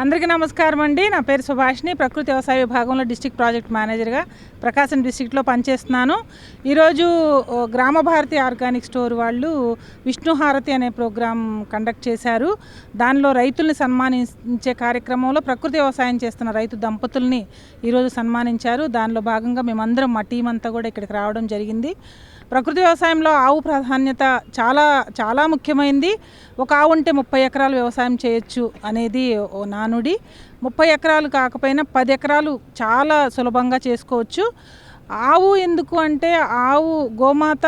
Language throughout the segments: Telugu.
అందరికీ నమస్కారం అండి. నా పేరు సుభాషిణి. ప్రకృతి వ్యవసాయ విభాగంలో డిస్ట్రిక్ట్ ప్రాజెక్ట్ మేనేజర్గా ప్రకాశం డిస్ట్రిక్ట్లో పనిచేస్తున్నాను. ఈరోజు గ్రామ భారతి ఆర్గానిక్ స్టోర్ వాళ్ళు విష్ణుహారతి అనే ప్రోగ్రాం కండక్ట్ చేశారు. దానిలో రైతుల్ని సన్మానించే కార్యక్రమంలో ప్రకృతి వ్యవసాయం చేస్తున్న రైతు దంపతుల్ని ఈరోజు సన్మానించారు. దానిలో భాగంగా మేమందరం మా టీం అంతా కూడా ఇక్కడికి రావడం జరిగింది. ప్రకృతి వ్యవసాయంలో ఆవు ప్రాధాన్యత చాలా చాలా ముఖ్యమైనది. ఒక ఆవు ఉంటే 30 ఎకరాలు వ్యవసాయం చేయొచ్చు అనేది ఓ నానుడి. 30 ఎకరాలు కాకపోయినా 10 ఎకరాలు చాలా సులభంగా చేసుకోవచ్చు. ఆవు ఎందుకు అంటే ఆవు గోమాత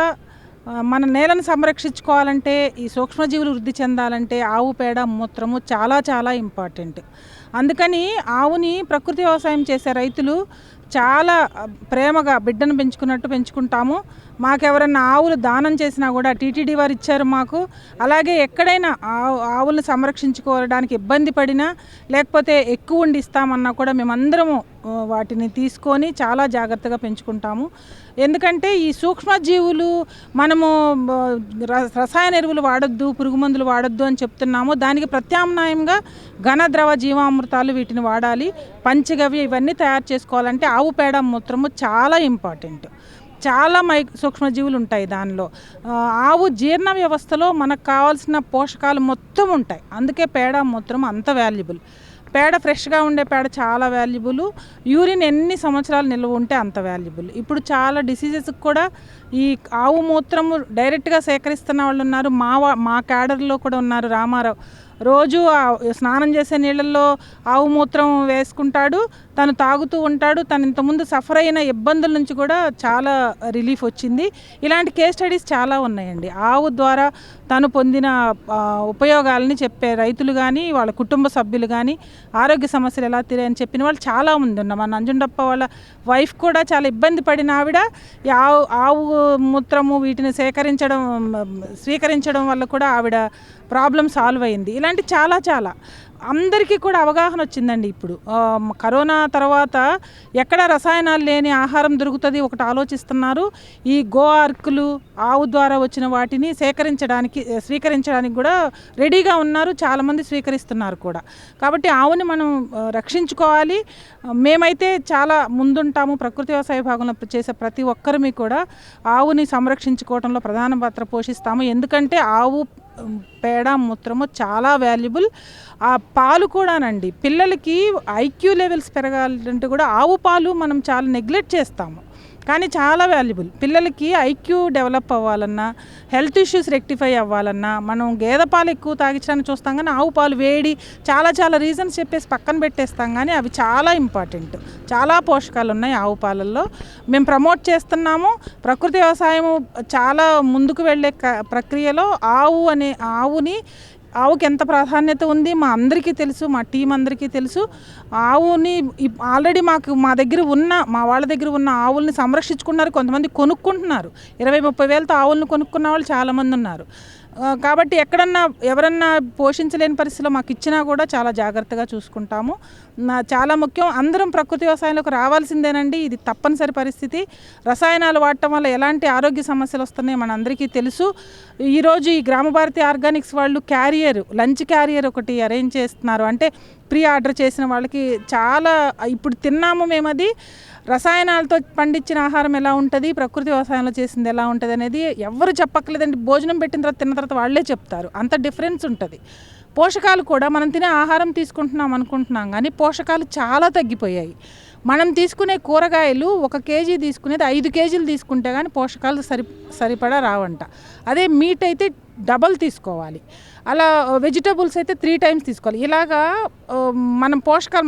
మన నేలను సంరక్షించుకోవాలంటే, ఈ సూక్ష్మజీవులు వృద్ధి చెందాలంటే ఆవు పేడ మూత్రము చాలా చాలా ఇంపార్టెంట్. అందుకని ఆవుని ప్రకృతి వ్యవసాయం చేసే రైతులు చాలా ప్రేమగా బిడ్డను పెంచుకున్నట్టు పెంచుకుంటాము. మాకెవరన్నా ఆవులు దానం చేసినా కూడా టీటీడీ వారు ఇచ్చారు మాకు. అలాగే ఎక్కడైనా ఆవులను సంరక్షించుకోవడానికి ఇబ్బంది పడినా, లేకపోతే ఎక్కువ ఉండి ఇస్తామన్నా కూడా మేమందరము వాటిని తీసుకొని చాలా జాగ్రత్తగా పెంచుకుంటాము. ఎందుకంటే ఈ సూక్ష్మజీవులు మనము రసాయన ఎరువులు వాడొద్దు, పురుగు మందులు వాడొద్దు అని చెప్తున్నాము. దానికి ప్రత్యామ్నాయంగా ఘన ద్రవ జీవామృతాలు వీటిని వాడాలి. పంచగవ్య ఇవన్నీ తయారు చేసుకోవాలంటే ఆవు పేడ మూత్రము చాలా ఇంపార్టెంట్. చాలా సూక్ష్మజీవులు ఉంటాయి దానిలో. ఆవు జీర్ణ వ్యవస్థలో మనకు కావాల్సిన పోషకాలు మొత్తం ఉంటాయి. అందుకే పేడ మూత్రం అంత వాల్యుబుల్. పేడ ఫ్రెష్గా ఉండే పేడ చాలా వాల్యుబుల్. యూరిన్ ఎన్ని సంవత్సరాలు నిల్వ ఉంటే అంత వాల్యుబుల్. ఇప్పుడు చాలా డిసీజెస్కి కూడా ఈ ఆవు మూత్రము డైరెక్ట్గా సేకరిస్తున్న వాళ్ళు ఉన్నారు. మా క్యాడర్లో కూడా ఉన్నారు. రామారావు రోజు స్నానం చేసే నీళ్ళల్లో ఆవు మూత్రం వేసుకుంటాడు, తను తాగుతూ ఉంటాడు. తను ఇంతకుముందు సఫర్ అయిన ఇబ్బందుల నుంచి కూడా చాలా రిలీఫ్ వచ్చింది. ఇలాంటి కేస్ స్టడీస్ చాలా ఉన్నాయండి. ఆవు ద్వారా తను పొందిన ఉపయోగాలని చెప్పే రైతులు కానీ, వాళ్ళ కుటుంబ సభ్యులు కానీ, ఆరోగ్య సమస్యలు ఎలా తీరాయని చెప్పిన వాళ్ళు చాలామంది ఉన్నారు. మా నంజుండప్ప వాళ్ళ వైఫ్ కూడా చాలా ఇబ్బంది పడిన ఆవిడ ఈ ఆవు మూత్రము వీటిని స్వీకరించడం వల్ల కూడా ఆవిడ ప్రాబ్లం సాల్వ్ అయింది. ఇలాంటి చాలా చాలా అందరికీ కూడా అవగాహన వచ్చిందండి. ఇప్పుడు కరోనా తర్వాత ఎక్కడ రసాయనాలు లేని ఆహారం దొరుకుతుంది ఒకటి ఆలోచిస్తున్నారు. ఈ గో ఆర్కులు ఆవు ద్వారా వచ్చిన వాటిని స్వీకరించడానికి కూడా రెడీగా ఉన్నారు. చాలామంది స్వీకరిస్తున్నారు కూడా. కాబట్టి ఆవుని మనం రక్షించుకోవాలి. మేమైతే చాలా ముందుంటాము. ప్రకృతి వ్యవసాయ విభాగంలో చేసే ప్రతి ఒక్కరిని కూడా ఆవుని సంరక్షించుకోవడంలో ప్రధాన పాత్ర పోషిస్తాము. ఎందుకంటే ఆవు పేడ మూత్రము చాలా వాల్యుబుల్. ఆ పాలు కూడానండి, పిల్లలకి ఐక్యూ లెవెల్స్ పెరగాలంటే కూడా ఆవు పాలు మనం చాలా నెగ్లెక్ట్ చేస్తాము, కానీ చాలా వాల్యుబుల్. పిల్లలకి ఐక్యూ డెవలప్ అవ్వాలన్నా, హెల్త్ ఇష్యూస్ రెక్టిఫై అవ్వాలన్నా మనం గేదె పాలు ఎక్కువ తాగించడానికి చూస్తాం, కానీ ఆవు పాలు వేడి చాలా చాలా రీజన్స్ చెప్పేసి పక్కన పెట్టేస్తాం. కానీ అవి చాలా ఇంపార్టెంట్. చాలా పోషకాలు ఉన్నాయి ఆవు పాలల్లో. మేము ప్రమోట్ చేస్తున్నాము. ప్రకృతి వ్యవసాయం చాలా ముందుకు వెళ్ళే ప్రక్రియలో ఆవుకి ఎంత ప్రాధాన్యత ఉంది మా అందరికీ తెలుసు, మా టీం అందరికీ తెలుసు. ఆవుని ఆల్రెడీ మా వాళ్ళ దగ్గర ఉన్న ఆవుల్ని సంరక్షించుకున్నారు. కొంతమంది కొనుక్కుంటున్నారు. 20-30 వేలతో ఆవులను కొనుక్కున్న వాళ్ళు చాలామంది ఉన్నారు. కాబట్టి ఎవరన్నా పోషించలేని పరిస్థితిలో మాకు ఇచ్చినా కూడా చాలా జాగ్రత్తగా చూసుకుంటాము. చాలా ముఖ్యం. అందరం ప్రకృతి వ్యవసాయంలోకి రావాల్సిందేనండి. ఇది తప్పనిసరి పరిస్థితి. రసాయనాలు వాడటం వల్ల ఎలాంటి ఆరోగ్య సమస్యలు వస్తున్నాయి మనందరికీ తెలుసు. ఈరోజు ఈ గ్రామ భారతి ఆర్గానిక్స్ వాళ్ళు లంచ్ క్యారియర్ ఒకటి అరేంజ్ చేస్తున్నారు. అంటే ప్రీ ఆర్డర్ చేసిన వాళ్ళకి చాలా ఇప్పుడు తిన్నాము మేము. అది రసాయనాలతో పండించిన ఆహారం ఎలా ఉంటుంది, ప్రకృతి వ్యవసాయంలో చేసింది ఎలా ఉంటుంది అనేది ఎవరు చెప్పక్కర్లేదండి. భోజనం తిన్న తర్వాత వాళ్ళే చెప్తారు. అంత డిఫరెన్స్ ఉంటుంది. పోషకాలు కూడా మనం తినే ఆహారం అనుకుంటున్నాం కానీ పోషకాలు చాలా తగ్గిపోయాయి. మనం తీసుకునే కూరగాయలు 1 కేజీ తీసుకునేది 5 కేజీలు తీసుకుంటే కానీ పోషకాలు సరిపడా రావంట. అదే మీట్ అయితే డబల్ తీసుకోవాలి. అలా వెజిటబుల్స్ అయితే 3 టైమ్స్ తీసుకోవాలి. ఇలాగా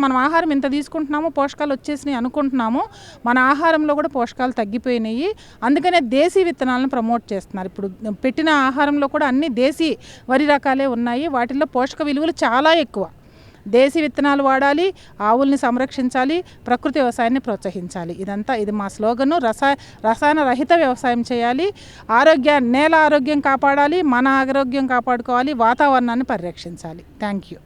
మనం ఆహారం ఇంత తీసుకుంటున్నామో పోషకాలు వచ్చేసినాయి అనుకుంటున్నాము. మన ఆహారంలో కూడా పోషకాలు తగ్గిపోయినాయి. అందుకనే దేశీ విత్తనాలను ప్రమోట్ చేస్తున్నారు. ఇప్పుడు పెట్టిన ఆహారంలో కూడా అన్ని దేశీ వరి రకాలే ఉన్నాయి. వాటిల్లో పోషక విలువలు చాలా ఎక్కువ. దేశీ విత్తనాలు వాడాలి, ఆవుల్ని సంరక్షించాలి, ప్రకృతి వ్యవసాయాన్ని ప్రోత్సహించాలి. ఇది మా స్లోగను. రసాయన రహిత వ్యవసాయం చేయాలి, నేల ఆరోగ్యం కాపాడాలి, మన ఆరోగ్యం కాపాడుకోవాలి, వాతావరణాన్ని పరిరక్షించాలి. Thank you.